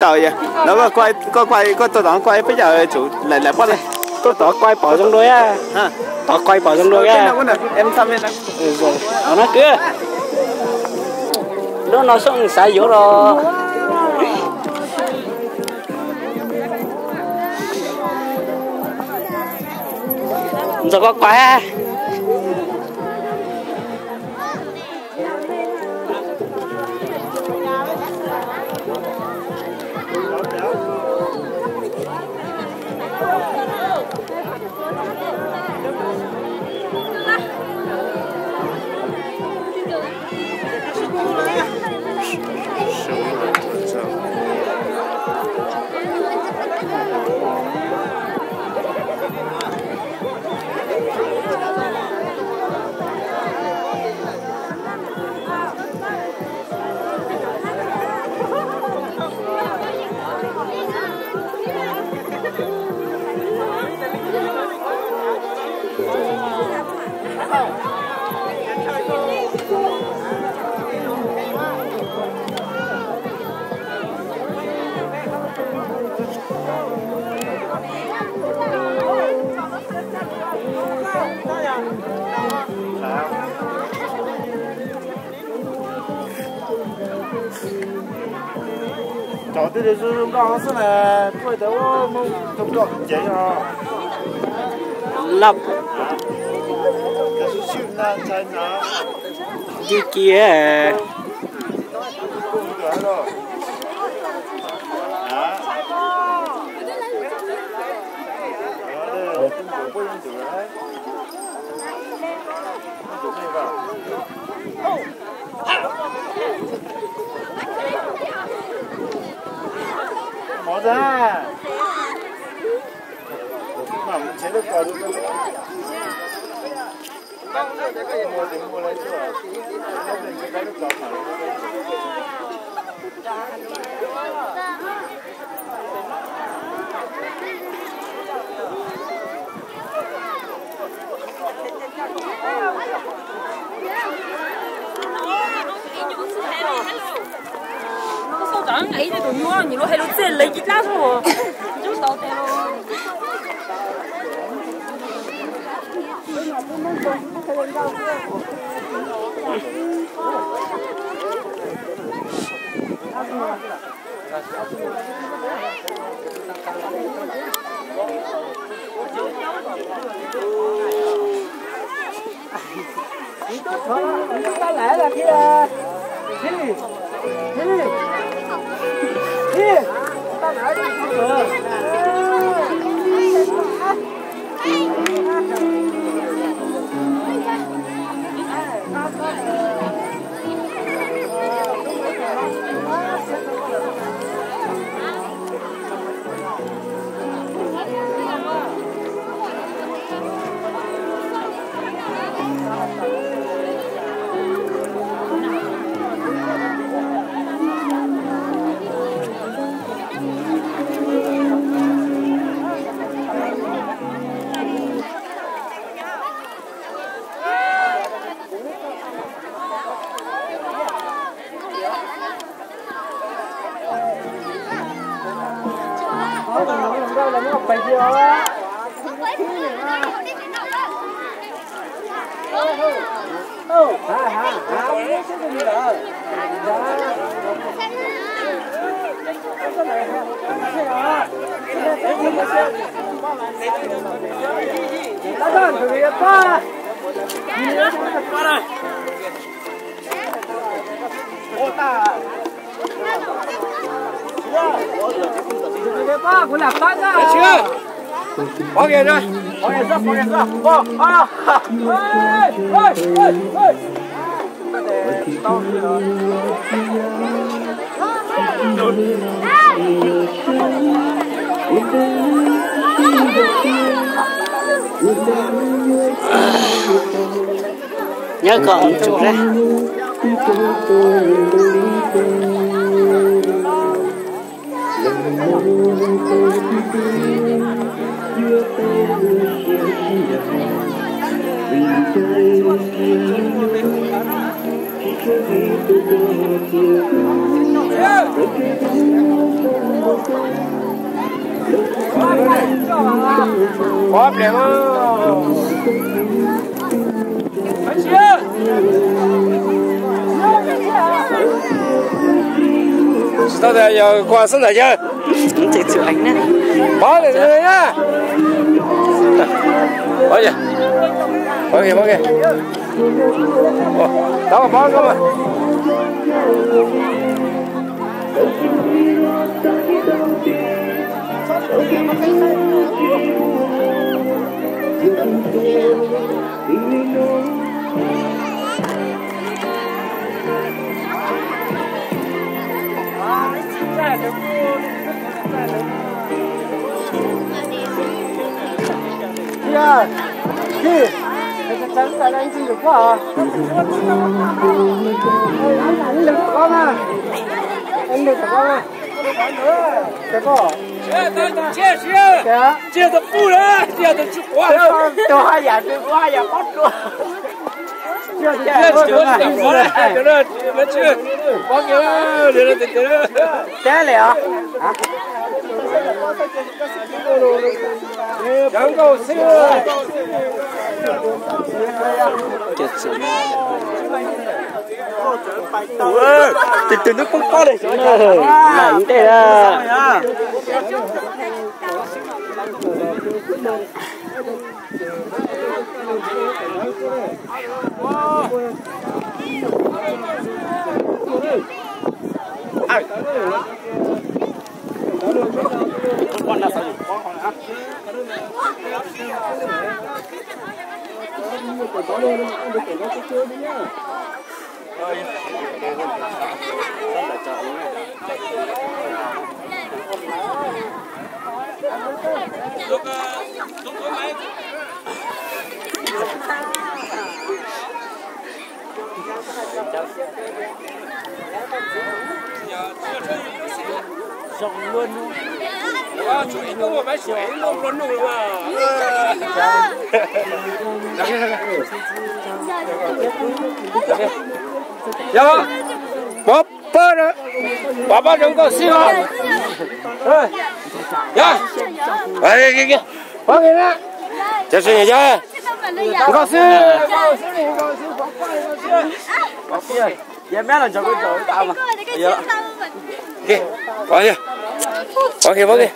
Trời ơi, nó có tôi nói quay bây giờ chủ lại bắt đi. Tôi tỏ quay bỏ trong đôi á. Tỏ quay bỏ trong đôi á. Em xăm lên. Rồi, nó cứ. Nó xuống xài dỗ rồi. Rồi có quay á.找对的是刚是呢，对的我们都不了解啊。Lắp. 这是去南才拿。Đi kia. Mở ra. Mà mình chế được cờ được không? Mua thì mua lấy chứ à? Mình sẽ có được cờ mà. Ấy thì tụi nó nhiều lúc hay lúc chơi lấy chít lá rồi, chú tao tè rồi. Ta lẽ là kia. Bỏ kìa rồi. Bỏ kìa ra, bỏ kìa ra. Bỏ. Ôi. Tao đi rồi. Nhớ còn chủ ra. Yeah. Bóp đẹp không? Anh chưa? Sao đây giờ qua sân này chưa? Chị chịu ánh nè. Bó này rồi nhá. Bó kìa. Bó kìa, bó kìa. Đó mà bó không à. Dạ. Kì. Cái chân phải lên xin được quá à. Anh lực con à. Anh lực con à. Cái có. Chia được phụ đó, chia được chịu quá đâu. Cho hai giả bắt luôn. Chưa Bó kìa, để nó thế lẹ hả? Chẳng cầu xưa. Từ nước không có đây. Này thế là. Con là sao? Rộng luôn. Chú ý nó phải sửa nó luôn luôn mà. Dạ. Bóp bơ đó. Bóp bơ đừng có xíu. Dạ. Đây kia. Bóp kia đó. Cho xin nha. Đừng có xíu. Bác kia. Giờ mẹ là cho cái chỗ tao mà. Kìa. Bóp kia. Bóp kia.